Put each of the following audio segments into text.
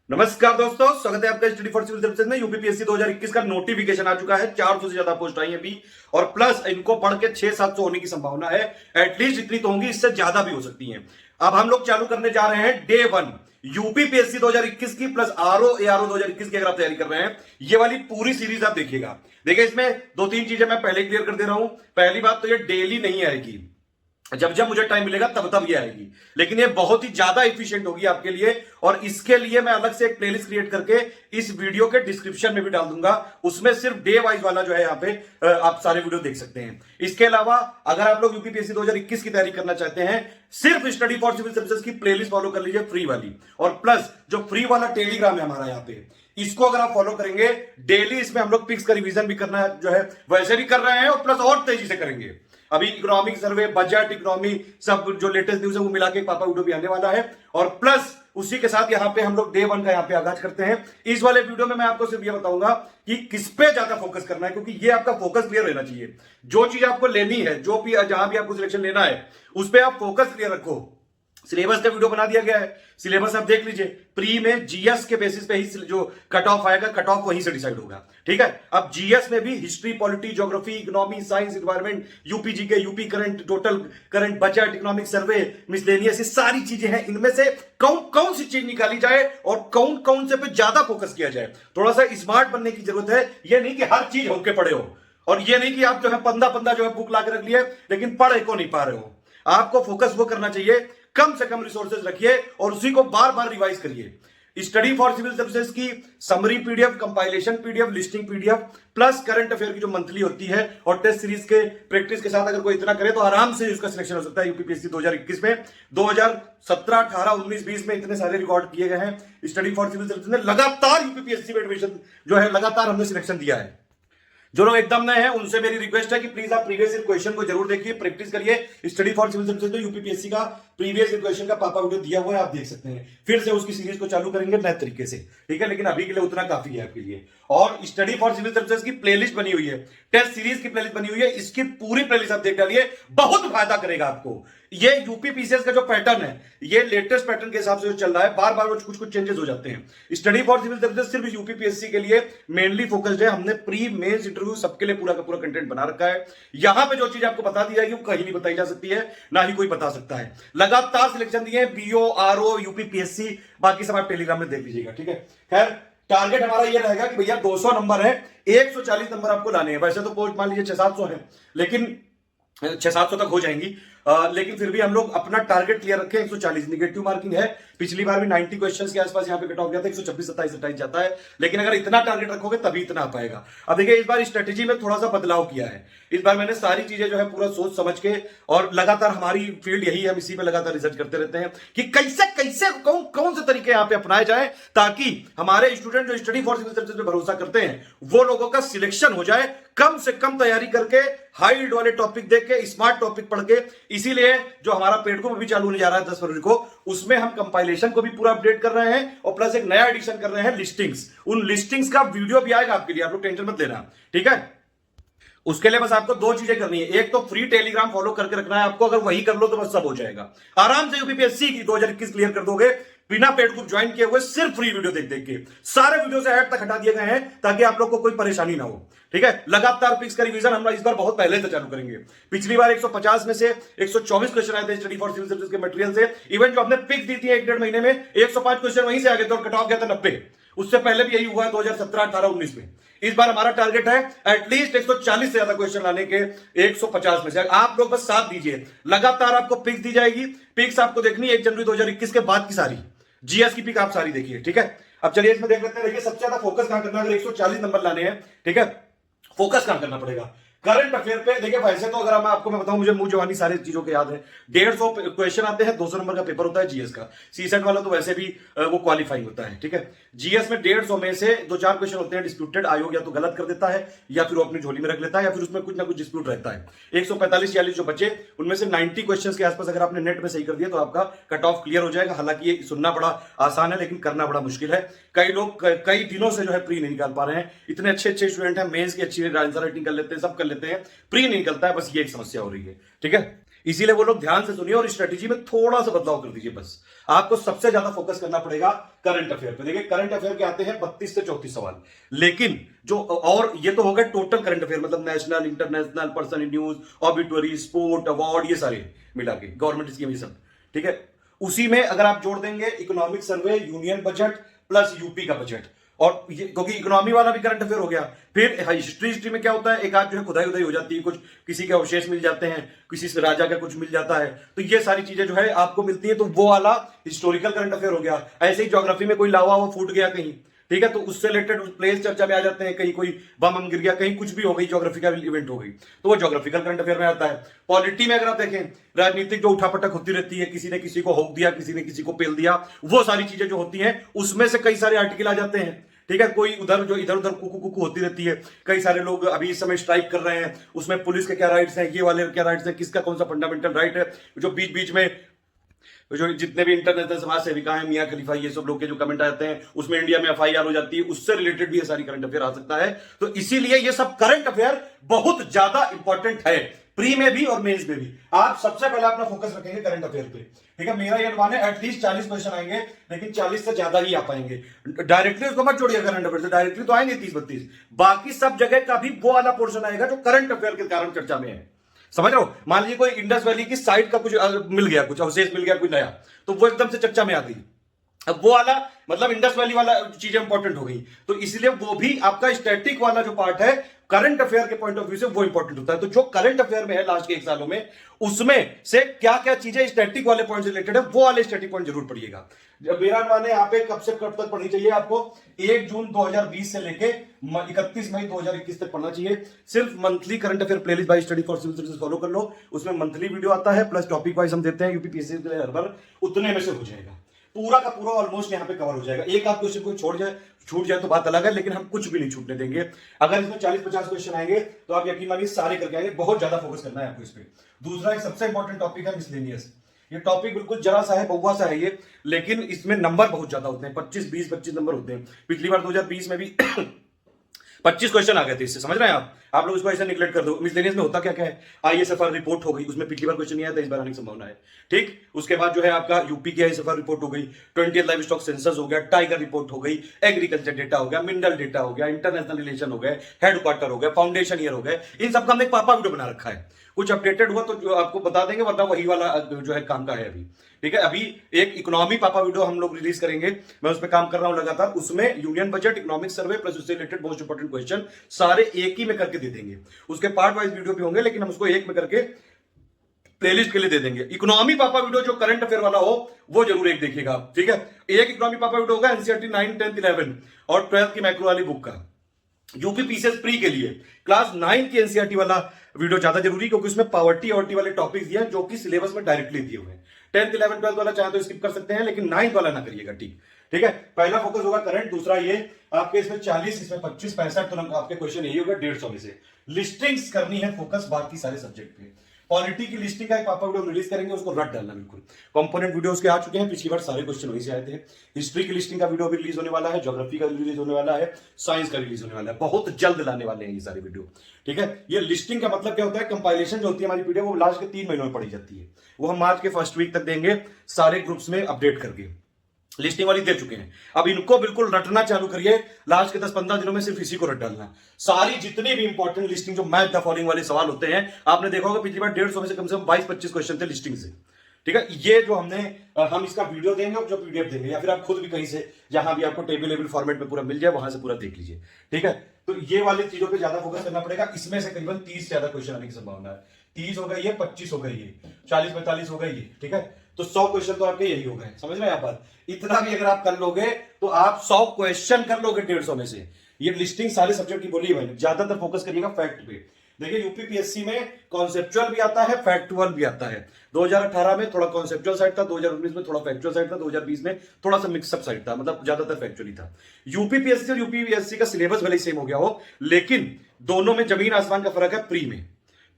नमस्कार दोस्तों, स्वागत है आपका स्टडी फॉर सिविल सर्विसेज में। यूपीपीएससी 2021 का नोटिफिकेशन आ चुका है। 400 से ज्यादा पोस्ट आई है अभी, और प्लस इनको पढ़ के 600-700 होने की संभावना है। एटलीस्ट इतनी तो होंगी, इससे ज्यादा भी हो सकती हैं। अब हम लोग चालू करने जा रहे हैं डे 1 यूपीपीएससी 2021 की प्लस आरओ एआरओ 2021 की। अगर आप तैयारी कर रहे हैं, ये वाली पूरी सीरीज आप देखिएगा। देखिए, इसमें दो तीन चीजें मैं पहले क्लियर कर दे रहा हूं। पहली बात तो ये डेली नहीं आएगी, जब जब मुझे टाइम मिलेगा तब तब ये आएगी, लेकिन ये बहुत ही ज्यादा इफिशिएंट होगी आपके लिए। और इसके लिए मैं अलग से एक प्लेलिस्ट क्रिएट करके इस वीडियो के डिस्क्रिप्शन में भी डाल दूंगा। उसमें सिर्फ डे वाइज वाला जो है यहाँ पे आप सारे वीडियो देख सकते हैं। इसके अलावा अगर आप लोग यूपीपीएससी 2021 की तैयारी करना चाहते हैं, सिर्फ स्टडी फॉर सिविल सर्विसेज की प्लेलिस्ट फॉलो कर लीजिए, फ्री वाली। और प्लस जो फ्री वाला टेलीग्राम है हमारा यहाँ पे, इसको अगर आप फॉलो करेंगे डेली, इसमें हम लोग पिक्स का रिवीजन भी करना जो है वैसे भी कर रहे हैं, और प्लस और तेजी से करेंगे। अभी इकोनॉमिक सर्वे, बजट, इकोनॉमी, सब जो लेटेस्ट न्यूज है वो मिला के पापा वीडियो भी आने वाला है। और प्लस उसी के साथ यहाँ पे हम लोग डे 1 का यहाँ पे आगाज करते हैं। इस वाले वीडियो में मैं आपको सिर्फ ये बताऊंगा कि किस पे ज्यादा फोकस करना है, क्योंकि ये आपका फोकस क्लियर रहना चाहिए। जो चीज आपको लेनी है, जो भी जहां भी आपको सिलेक्शन लेना है, उस पर आप फोकस क्लियर रखो। सिलेबस का वीडियो बना दिया गया है, सिलेबस आप देख लीजिए। प्री में जीएस के बेसिस पे ही जो कट ऑफ आएगा, कट ऑफ वहीं से डिसाइड होगा, ठीक है। अब जीएस में भी history, polity, geography, economy, science, environment, UP के UP current, total current, budget, economic survey, miscellaneous, ये सारी चीजें हैं। इनमें से कौन कौन सी चीज निकाली जाए और कौन कौन से पे ज्यादा फोकस किया जाए। थोड़ा सा स्मार्ट बनने की जरूरत है। यह नहीं कि हर चीज होके पड़े हो, और ये नहीं कि आप जो है पंदा पंदा जो है बुक ला के रख लिया, लेकिन पढ़ को नहीं पा रहे हो। आपको फोकस वो करना चाहिए, कम से कम रिसोर्सेज रखिए और उसी को बार बार रिवाइज करिए। स्टडी फॉर सिविल सर्विसेज की summary PDF, compilation PDF, listing PDF, plus current affair की जो मंथली होती है, और टेस्ट सीरीज के प्रैक्टिस के साथ अगर कोई इतना करे तो आराम से उसका सिलेक्शन हो सकता है यूपीपीएससी 2021 में। 2017, 18, 19, 20 में इतने सारे रिकॉर्ड किए गए हैं। स्टडी फॉर सिविल सर्विसेज ने लगातार यूपीपीएससी में एडमिशन जो है लगातार हमने सिलेक्शन दिया है। जो लोग एकदम नए हैं उनसे मेरी रिक्वेस्ट है कि प्लीज आप प्रीवियस ईयर क्वेश्चन को जरूर देखिए, प्रैक्टिस करिए। स्टडी फॉर सिविल सर्विसेज में यूपीपीएससी का प्रीवियस ईयर क्वेश्चन का पापा वीडियो दिया हुआ है, आप देख सकते हैं। फिर से उसकी सीरीज को चालू करेंगे नए तरीके से, ठीक है। लेकिन अभी के लिए उतना काफी है आपके लिए। और स्टडी फॉर सिविल सर्विसेज की प्लेलिस्ट बनी हुई है, टेस्ट सीरीज की प्लेलिस्ट बनी हुई है, इसकी पूरी प्लेलिस्ट आप देख डालिए, बहुत फायदा करेगा आपको। ये यूपीपीसीएस का जो पैटर्न है, ये लेटेस्ट पैटर्न के हिसाब से जो चल रहा है, बार बार कुछ कुछ चेंजेस हो जाते हैं। स्टडी फॉर सिविल सर्विसेज सिर्फ यूपीपीएससी के लिए मेनली फोकस्ड है। हमने प्री मेंस इंटरव्यू सबके लिए पूरा का पूरा कंटेंट बना रखा है। यहां पे जो चीज आपको बता दी जाएगी वो कहीं नहीं बताई जा सकती है, ना ही कोई बता सकता है। लगातार सिलेक्शन दिए बीओ, आरओ, यूपीपीएससी, बाकी सब आप टेलीग्राम में देख लीजिएगा, ठीक है। खैर, टारगेट हमारा ये रहेगा कि भैया 200 नंबर है, 140 नंबर आपको लाने हैं। वैसे तो पोस्ट मान लीजिए 600-700 है, लेकिन 600-700 तक हो जाएंगी, लेकिन फिर भी हम लोग अपना टारगेट क्लियर रखें। 140 निगेटिव मार्किंग है। पिछली बार भी 90 क्वेश्चंस के आसपास यहाँ पे कट ऑफ गया था, 126, 27, 28 जाता है। लेकिन अगर इतना टारगेट रखोगे तभी इतना आ पाएगा। अब देखिए, इस बार स्ट्रेटेजी में थोड़ा सा बदलाव किया है। इस बार मैंने सारी चीजें जो है पूरा सोच समझ के, और लगातार हमारी फील्ड यही है, हम इसी पे लगातार रिसर्च करते रहते हैं कि कैसे कैसे कौन कौन से तरीके यहाँ पे अपनाए जाए, ताकि हमारे स्टूडेंट जो स्टडी फॉर सिविल सर्विसेज पे भरोसा करते हैं, वो लोगों का सिलेक्शन हो जाए। कम से कम तैयारी करके, हाई वाले टॉपिक देख के, स्मार्ट टॉपिक पढ़ के। इसीलिए जो हमारा पेडको भी चालू होने जा रहा है 10 फरवरी को, उसमें हम कंपाइलेशन को भी पूरा अपडेट कर रहे हैं, और प्लस एक नया एडिशन कर रहे हैं लिस्टिंग्स। उन लिस्टिंग्स का वीडियो भी आएगा आपके लिए, आप लोग टेंशन मत लेना, ठीक है। उसके लिए बस आपको दो चीजें करनी है। एक तो फ्री टेलीग्राम फॉलो करके रखना है आपको, अगर वही कर लो तो बस सब हो जाएगा। आराम से यूपीपीएससी की 2021 क्लियर कर दोगे, बिना पेड ग्रुप ज्वाइन किए हुए, सिर्फ फ्री वीडियो देख देख के। सारे वीडियो से हेड तक हटा दिए गए हैं ताकि आप लोग को कोई परेशानी ना हो, ठीक है। लगातार पिक्स का रिवीजन हम इस बार बहुत पहले से चालू करेंगे। पिछली बार 150 में से 124 क्वेश्चन आए थे स्टडी फॉर सिविल सर्विसेज के मटेरियल से। इवन जो हमने पिक्स दी थी 1-1.5 महीने में, 105 क्वेश्चन वहीं से आ गए थे, और कट ऑफ गया था 90। उससे पहले भी यही हुआ 2017, 18, 19 में। इस बार हमारा टारगेट है एटलीस्ट 140 से ज्यादा क्वेश्चन लाने के 150 में से। आप लोग बस साथ दीजिए, लगातार आपको पिक्स दी जाएगी। पिक्स आपको देखनी है 1 जनवरी 2021 के बाद की सारी जीएस की पिक आप सारी देखिए, ठीक है। अब चलिए इसमें देख लेते हैं। देखिए, सबसे ज्यादा फोकस कहां करना है, अगर 140 नंबर लाने हैं, ठीक है, फोकस कहां करना पड़ेगा। करंट अफेयर पे देखिए, वैसे तो अगर मैं आपको बताऊं, मुझे मुंह जवानी सारी चीजों के याद है। 150 क्वेश्चन आते हैं, 200 नंबर का पेपर होता है जीएस का। सीसेट वाला तो वैसे भी वो क्वालिफाइंग होता है, ठीक है। जीएस में 150 में से 2-4 क्वेश्चन होते हैं डिस्प्यूटेड। आयोग या तो गलत कर देता है, या फिर वो अपनी झोली में रख लेता है, या फिर उसमें कुछ ना कुछ डिस्प्यूट रहता है। 145-46 जो बचे, उनमें से 90 क्वेश्चन के आसपास अगर आपने नेट में सही कर दिया तो आपका कट ऑफ क्लियर हो जाएगा। हालांकि ये सुनना बड़ा आसान है, लेकिन करना बड़ा मुश्किल है। कई लोग कई दिनों से जो है प्री नहीं निकाल पा रहे हैं। इतने अच्छे अच्छे स्टूडेंट हैं, मेंस की अच्छी आंसर राइटिंग कर लेते हैं, सब कर लेते हैं, प्री नहीं निकलता है, बस ये एक समस्या हो रही है, ठीक है। इसीलिए वो लोग ध्यान से सुनिए और स्ट्रेटेजी में थोड़ा सा बदलाव कर दीजिए। बस आपको सबसे ज्यादा फोकस करना पड़ेगा करंट अफेयर पे। देखिए करंट अफेयर के आते हैं 32 से 34 सवाल, लेकिन जो और ये तो हो गए टोटल करंट अफेयर, मतलब national, international, personal news, obituary, sport, award, ये सारे मिला के गवर्नमेंट स्कीम, ये सब ठीक है। उसी में अगर आप जोड़ देंगे economic survey, union budget plus UP का बजट, और ये क्योंकि इकोनॉमी वाला भी करंट अफेयर हो गया। फिर हिस्ट्री में क्या होता है, एक आध जो है खुदाई उदाई हो जाती है, कुछ किसी के अवशेष मिल जाते हैं, किसी से राजा का कुछ मिल जाता है, तो ये सारी चीजें जो है आपको मिलती है, तो वो वाला हिस्टोरिकल करंट अफेयर हो गया। ऐसे ही ज्योग्राफी में कोई लावा हुआ फूट गया कहीं, ठीक है, तो उससे रिलेटेड प्लेस चर्चा में आ जाते हैं, कहीं कोई बम गिर गया, कहीं कुछ भी हो गई, ज्योग्राफिकल इवेंट हो गई, तो वो ज्योग्राफिकल करंट अफेयर में आता है। पॉलिटी में अगर आप देखें, राजनीतिक जो उठापटक होती रहती है, किसी ने किसी को होक दिया, किसी ने किसी को पेल दिया, वो सारी चीजें जो होती हैं उसमें से कई सारे आर्टिकल आ जाते हैं, ठीक है। कोई उधर जो इधर उधर कुकू कुकू होती रहती है, कई सारे लोग अभी इस समय स्ट्राइक कर रहे हैं, उसमें पुलिस के क्या राइट्स हैं, ये वाले क्या राइट्स हैं, किसका कौन सा फंडामेंटल राइट है, जो बीच बीच में जो जितने भी इंटरनेशनल समाज सेविका हैं, मियां खलीफा, ये सब लोग के जो कमेंट आते हैं, उसमें इंडिया में एफआईआर हो जाती है, उससे रिलेटेड भी ये सारी करंट अफेयर आ सकता है। तो इसीलिए ये सब करंट अफेयर बहुत ज्यादा इंपॉर्टेंट है, प्री में भी और मेंस में भी। आप सबसे पहले अपना फोकस रखेंगे करंट अफेयर पे, ठीक है। मेरा ये अनुमान है एटलीस्ट 40 क्वेश्चन आएंगे, लेकिन 40 से ज्यादा ही आ पाएंगे। डायरेक्टली उसको मत छोड़िए करंट अफेयर से, डायरेक्टली तो आएंगे 30-32, बाकी सब जगह का भी वो वाला पोर्शन आएगा जो करंट अफेयर के कारण चर्चा में है। समझ रहे हो, मान लीजिए कोई इंडस वैली की साइड का कुछ मिल गया, कुछ अवशेष मिल गया, कुछ नया, तो वो एकदम से चर्चा में आ गई। अब वो वाला मतलब इंडस वैली वाला चीजें इंपॉर्टेंट हो गई, तो इसलिए वो भी आपका स्टैटिक वाला जो पार्ट है करंट अफेयर के पॉइंट ऑफ व्यू से वो इंपॉर्टेंट होता है। तो जो करंट अफेयर में है लास्ट के 1 सालों में, उसमें से क्या क्या चीजें स्टैटिक वाले पॉइंट से रिलेटेड है, वो वाले स्टैटिक पॉइंट जरूर पढ़िएगा। जब मेरा अनुमान है यहाँ पे कब से कब तक पढ़नी चाहिए आपको, 1 जून 2020 से लेके 31 मई 2021 तक पढ़ना चाहिए। सिर्फ monthly current affair playlist by study for civil services follow कर लो, उसमें मंथली वीडियो आता है, प्लस टॉपिक वाइज हम देते हैं यूपीपीएससी के लिए हर बार, उतने में से हो जाएगा, पूरा का पूरा ऑलमोस्ट यहाँ पे कवर हो जाएगा। एक आध क्वेश्चन कोई छूट जाए तो बात अलग है, लेकिन हम कुछ भी नहीं छूटने देंगे। अगर इसमें 40-50 क्वेश्चन आएंगे तो आप यकीन मानिए सारे करके आएंगे, बहुत ज्यादा फोकस करना है आपको इस पे। दूसरा एक सबसे इंपॉर्टेंट टॉपिक है मिसलेनियस। ये टॉपिक बिल्कुल जरा सा है, बउआ सा है ये, लेकिन इसमें नंबर बहुत ज्यादा होते हैं, 25, 20, 25 नंबर होते हैं। पिछली बार 2020 में भी 25 क्वेश्चन आ गए थे इससे, समझ रहे हैं आप लोग इसको ऐसे निगलेक्ट कर दो। मिसलेनियस में होता क्या क्या है, आईएसएफआर रिपोर्ट हो गई, उसमें पिछली बार क्वेश्चन नहीं आया था, इस बार आने की संभावना है, ठीक। उसके बाद जो है आपका यूपी की आईएसएफआर रिपोर्ट हो गई, 20th लाइव स्टॉक सेंसस हो गया, टाइगर रिपोर्ट हो गई, एग्रीकल्चर डेटा हो गया, मिनरल डेटा हो गया, इंटरनेशनल रिलेशन हो गए, हेडक्वार्टर हो गया, फाउंडेशन ईयर हो गए, इन सबका हमने एक पापा वीडियो बना रखा है। कुछ अपडेटेड हुआ तो जो आपको बता देंगे, वरना वही वाला जो है काम का है अभी, ठीक है। अभी एक इकोनॉमी पापा वीडियो हम लोग रिलीज करेंगे, मैं उस पर काम कर रहा हूं लगातार, उसमें यूनियन बजट, इकोनॉमिक सर्वे प्लस उससे रिलेटेड मोस्ट इंपोर्टेंट क्वेश्चन सारे एक ही में करके दे देंगे। उसके पार्ट वाइज वीडियो भी होंगे, लेकिन हम उसको एक में करके प्लेलिस्ट के लिए दे देंगे। इकोनॉमी पापा वीडियो जो करंट अफेयर वाला हो वो जरूर एक देखिएगा, ठीक है। एक इकोनॉमी पापा वीडियो होगा एनसीईआरटी 9, 10, 11 और 12 की मैक्रो वाली बुक का। यूपी पीसीएस प्री के लिए क्लास 9 की एनसीईआरटी वाला वीडियो ज्यादा जरूरी, क्योंकि उसमें पावर्टी ऑवर्टी वाले टॉपिक्स दिए हैं जो कि सिलेबस में डायरेक्टली दिए हुए हैं। 10th, 11th, 12th वाला चाहे तो स्किप कर सकते हैं, लेकिन 9th वाला ना करिएगा, ठीक है। पहला फोकस होगा करंट, दूसरा ये आपके इसमें 40, इसमें 25, 65, तो आपके क्वेश्चन यही होगा 150 में से। लिस्टिंग्स करनी है फोकस बाकी सारे सब्जेक्ट पे। पॉलिटी की लिस्टिंग का एक पापा वीडियो रिलीज करेंगे, उसको रट डालना बिल्कुल। कंपोनेंट वीडियोस के आ चुके हैं, पिछली बार सारे क्वेश्चन वहीं से आए थे। हिस्ट्री की लिस्टिंग का वीडियो भी रिलीज होने वाला है, ज्योग्राफी का रिलीज होने वाला है, साइंस का रिलीज होने वाला है, बहुत जल्द लाने वाले हैं ये सारे वीडियो, ठीक है। ये लिस्टिंग का मतलब क्या होता है, कंपाइलेशन जो होती है हमारी पीडीएफ वो लास्ट के 3 महीनों में पढ़ी जाती है, वो हम मार्च के फर्स्ट वीक तक देंगे सारे ग्रुप्स में अपडेट करके। लिस्टिंग वाली दे चुके हैं, अब इनको बिल्कुल रटना चालू करिए, लास्ट के 10-15 दिनों में सिर्फ इसी को रट डालना। सारी जितनी भी इंपॉर्टेंट लिस्टिंग जो मैच द फॉलोइंग वाले सवाल होते हैं, आपने देखा होगा पिछली बार 150 में से कम 22-25 क्वेश्चन थे लिस्टिंग से, ठीक है। ये जो हम इसका वीडियो देंगे और जो पीडीएफ देंगे, या फिर आप खुद भी कहीं से जहां भी आपको टेबल फॉर्मेट में पूरा मिल जाए वहां से पूरा देख लीजिए, ठीक है। तो ये वाली चीजों पे ज्यादा फोकस करना पड़ेगा। इसमें से करीबन 30 से ज्यादा क्वेश्चन आने की संभावना है। 30 हो गई है, 25 हो गई है, 40-45 हो गई है, ठीक है। तो 100 क्वेश्चन तो आपके यही हो गए, समझ रहे हैं आप बात। इतना भी अगर आप कर लोगे तो आप 100 क्वेश्चन कर लोगे 150 में से। ये लिस्टिंग सारे सब्जेक्ट की बोली है, ज्यादातर फोकस करिएगा फैक्ट पे। देखिए यूपीपीएससी में कॉन्सेप्चुअल भी आता है, फैक्टुअल भी आता है। 2018 में थोड़ा कॉन्सेप्चुअल साइड था, 2019 में थोड़ा फैक्चुअल साइड था, 2020 में थोड़ा सा मिक्सअप साइड था, मतलब ज्यादातर फैक्चुअली था। यूपीपीएससी और यूपीपीएससी का सिलेबस भले सेम हो गया हो, लेकिन दोनों में जमीन आसमान का फर्क है।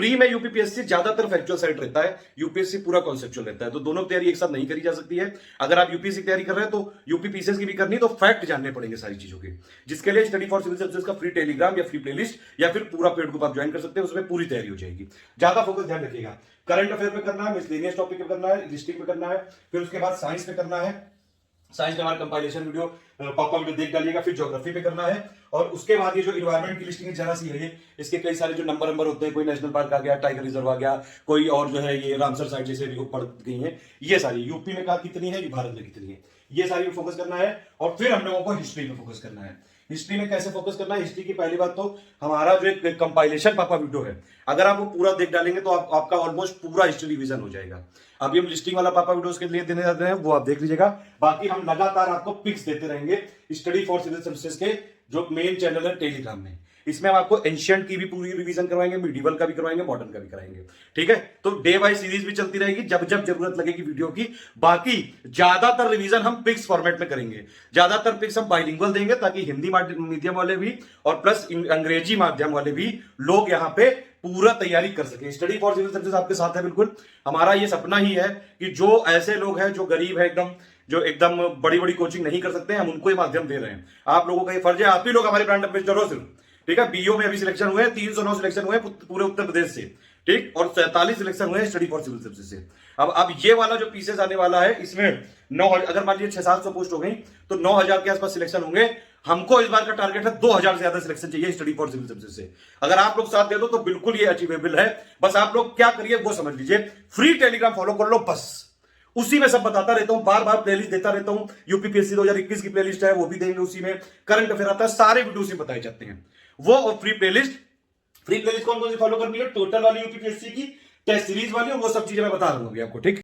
प्री में यूपीपीएससी ज्यादातर फैक्चुअल साइड रहता है, यूपीएससी पूरा कॉन्सेप्चुअल रहता है, तो दोनों तैयारी एक साथ नहीं करी जा सकती है। अगर आप यूपीएससी की तैयारी कर रहे हैं तो यूपीपीसीएस की भी करनी, तो फैक्ट जानने पड़ेंगे सारी चीजों के, जिसके लिए स्टडी फॉर सिविल सर्विसेज का फ्री टेलीग्राम या फ्री प्लेलिस्ट या फिर पूरा पेड ग्रुप आप ज्वाइन कर सकते हैं, उसमें पूरी तैयारी हो जाएगी। ज्यादा फोकस ध्यान रखिएगा, करंट अफेयर पे करना है, मिसलेनियस टॉपिक पे करना है, हिस्ट्री पे करना है, फिर उसके बाद साइंस पे करना है, साइंस का हमारा कंपाइलेशन वीडियो पापा वीडियो देख डालिएगा, फिर ज्योग्राफी पे करना है, और उसके बाद ये जो इन्वायरमेंट की लिस्टिंग है जरा सी है, इसके कई सारे जो नंबर होते हैं, कोई नेशनल पार्क आ गया, टाइगर रिजर्व आ गया, कोई और जो है ये रामसर साइड जैसे पड़ गई है, ये सारी यूपी में कितनी है, भारत में कितनी है, ये सारी फोकस करना है। और फिर हम लोगों को हिस्ट्री पे फोकस करना है। हिस्ट्री में कैसे फोकस करना है? हिस्ट्री की पहली बात तो हमारा जो एक कंपाइलेशन पापा वीडियो है, अगर आप वो पूरा देख डालेंगे तो आपका ऑलमोस्ट पूरा हिस्ट्री रिवीजन हो जाएगा। अभी हम लिस्टिंग वाला पापा वीडियो के लिए देने जाते हैं, वो आप देख लीजिएगा। बाकी हम लगातार आपको पिक्स देते रहेंगे स्टडी फॉर सिविल सर्विसेज के जो मेन चैनल है टेलीग्राम में। इसमें हम आपको एंशिएंट की भी पूरी रिवीजन करवाएंगे, मिडिवल का भी करवाएंगे, मॉडर्न का भी कराएंगे, ठीक है। तो डे बाय सीरीज भी चलती रहेगी, जब जब जरूरत लगेगी वीडियो की। बाकी ज्यादातर रिवीजन हम पिक्स फॉर्मेट में करेंगे, ज्यादातर पिक्स हम बाइलिंगुअल देंगे, ताकि हिंदी मीडियम वाले भी और प्लस अंग्रेजी माध्यम वाले भी लोग यहाँ पे पूरा तैयारी कर सके। स्टडी फॉर सिविल सर्विसेज आपके साथ है बिल्कुल। हमारा ये सपना ही है कि जो ऐसे लोग हैं जो गरीब है एकदम, जो एकदम बड़ी बड़ी कोचिंग नहीं कर सकते, हम उनको ये माध्यम दे रहे हैं। आप लोगों का ये फर्ज है, आप ही लोग हमारे ब्रांड एम्बेसडर हो सिर्फ, ठीक है। बीओ में अभी सिलेक्शन हुए हैं, 309 सिलेक्शन हुए पूरे उत्तर प्रदेश से, ठीक, और 47 सिलेक्शन हुए स्टडी फॉर सिविल सर्विसेज से। अब ये वाला जो पीसेस आने वाला है, इसमें 9, अगर मान लीजिए 600-700 पोस्ट हो गई तो 9000 के आसपास सिलेक्शन होंगे। हमको इस बार का टारगेट है 2000 से ज्यादा सिलेक्शन चाहिए स्टडी फॉर सिविल सर्विसेज से। अगर आप लोग साथ दे दो तो बिल्कुल ये अचीवेबल है। बस आप लोग क्या करिए वो समझ लीजिए, फ्री टेलीग्राम फॉलो कर लो, बस उसी में सब बताता रहता हूं, बार बार प्लेलिस्ट देता रहता हूं। यूपीपीएससी 2021 की प्लेलिस्ट है, वो भी देंगे उसी में। करंट अफेयर आता है, सारे वीडियो उसी में बताए जाते हैं वो। और फ्री प्लेलिस्ट कौन कौन सी फॉलो करनी है? टोटल वाली यूपीपीएससी की, टेस्ट सीरीज वाली, और वो सब चीजें मैं बता दूंगा आपको, ठीक।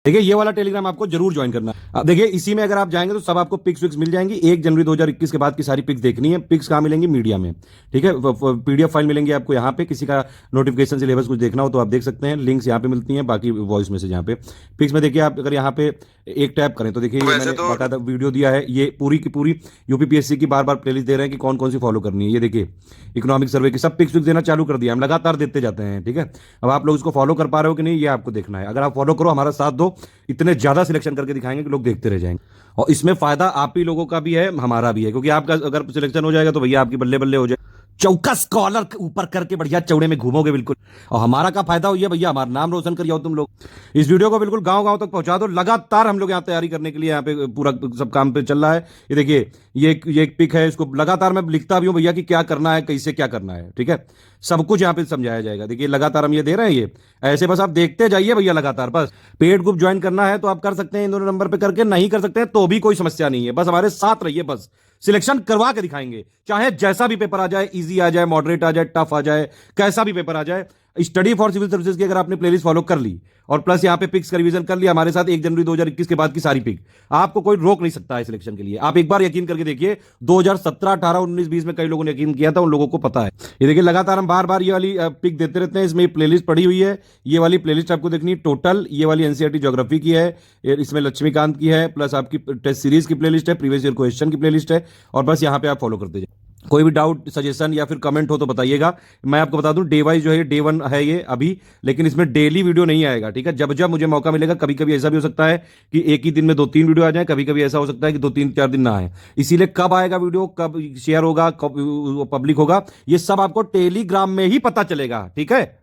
देखिए ये वाला टेलीग्राम आपको जरूर ज्वाइन करना है। अब देखिए इसी में अगर आप जाएंगे तो सब आपको पिक्स विक्स मिल जाएंगी। 1 जनवरी 2021 के बाद की सारी पिक्स देखनी है। पिक्स कहाँ मिलेंगी? मीडिया में, ठीक है। पीडीएफ फाइल मिलेंगी आपको यहाँ पे। किसी का नोटिफिकेशन सिलेबस कुछ देखना हो तो आप देख सकते हैं, लिंक्स यहाँ पे मिलती हैं। बाकी वॉइस मैसेज यहाँ पे। पिक्स में देखिए आप अगर यहाँ पे एक टैप करें तो देखिए मैंने बाकायदा वीडियो दिया है। ये पूरी की पूरी यूपीपीएससी की बार बार प्लेलिस्ट दे रहे हैं कि कौन कौन सी फॉलो करनी है। ये देखिए इकोनॉमिक सर्वे की सब पिक्स देना चालू कर दिया, हम लगातार देते जाते हैं, ठीक है। अब आप लोग इसको फॉलो कर पा रहे हो कि नहीं, ये आपको देखना है। अगर आप फॉलो करो, हमारा साथ दो, इतने ज्यादा सिलेक्शन करके दिखाएंगे कि लोग देखते रह जाएंगे। और इसमें फायदा आप ही लोगों का भी है, हमारा भी है, क्योंकि आपका अगर सिलेक्शन हो जाएगा तो भैया आपकी बल्ले बल्ले हो जाए। चौका स्कॉलर ऊपर करके बढ़िया चौड़े में घूमोगे बिल्कुल। और हमारा क्या फायदा हुई है भैया, हमारा नाम रोशन कर जाओ तुम लोग। इस वीडियो को बिल्कुल गांव गांव तक पहुंचा दो। लगातार हम लोग यहाँ तैयारी करने के लिए यहाँ पे पूरा सब काम पे चल रहा है। ये देखिए ये एक पिक है, इसको लगातार मैं लिखता भी हूँ भैया कि क्या करना है, कैसे क्या करना है, ठीक है। सब कुछ यहाँ पे समझाया जाएगा। देखिए लगातार हम ये दे रहे हैं, ये ऐसे बस आप देखते जाइए भैया लगातार। बस पेड ग्रुप ज्वाइन करना है तो आप कर सकते हैं इन दोनों नंबर पे करके, नहीं कर सकते हैं तो भी कोई समस्या नहीं है। बस हमारे साथ रहिए, बस सिलेक्शन करवा के दिखाएंगे। चाहे जैसा भी पेपर आ जाए, इजी आ जाए, मॉडरेट आ जाए, टफ आ जाए, कैसा भी पेपर आ जाए। स्टडी फॉर सिविल सर्विसेज की अगर आपने प्लेलिस्ट फॉलो कर ली और प्लस यहाँ पे पिक्स का रिवीजन कर लिया हमारे साथ 1 जनवरी 2021 के बाद की सारी पिक, आपको कोई रोक नहीं सकता है सिलेक्शन के लिए। आप एक बार यकीन करके देखिए, 2017, 18, 19, 20 में कई लोगों ने यकीन किया था, उन लोगों को पता है। ये देखिए लगातार हम बार बार ये वाली पिक देते रहते हैं। इसमें प्लेलिस्ट पड़ी हुई है, ये वाली प्लेलिस्ट आपको देखनी है टोटल। ये वाली एनसीईआरटी ज्योग्राफी की है, इसमें लक्ष्मीकांत की है, प्लस आपकी टेस्ट सीरीज की प्लेलिस्ट है, प्रीवियस ईयर क्वेश्चन की प्लेलिस्ट है। और बस यहाँ पे आप फॉलो करते जाए। कोई भी डाउट, सजेशन या फिर कमेंट हो तो बताइएगा। मैं आपको बता दूं डे वाइज जो है डे 1 है ये अभी, लेकिन इसमें डेली वीडियो नहीं आएगा, ठीक है। जब जब मुझे मौका मिलेगा, कभी कभी ऐसा भी हो सकता है कि एक ही दिन में 2-3 वीडियो आ जाए, कभी कभी ऐसा हो सकता है कि 2-3-4 दिन ना आए। इसीलिए कब आएगा वीडियो, कब शेयर होगा, कब पब्लिक होगा, ये सब आपको टेलीग्राम में ही पता चलेगा, ठीक है।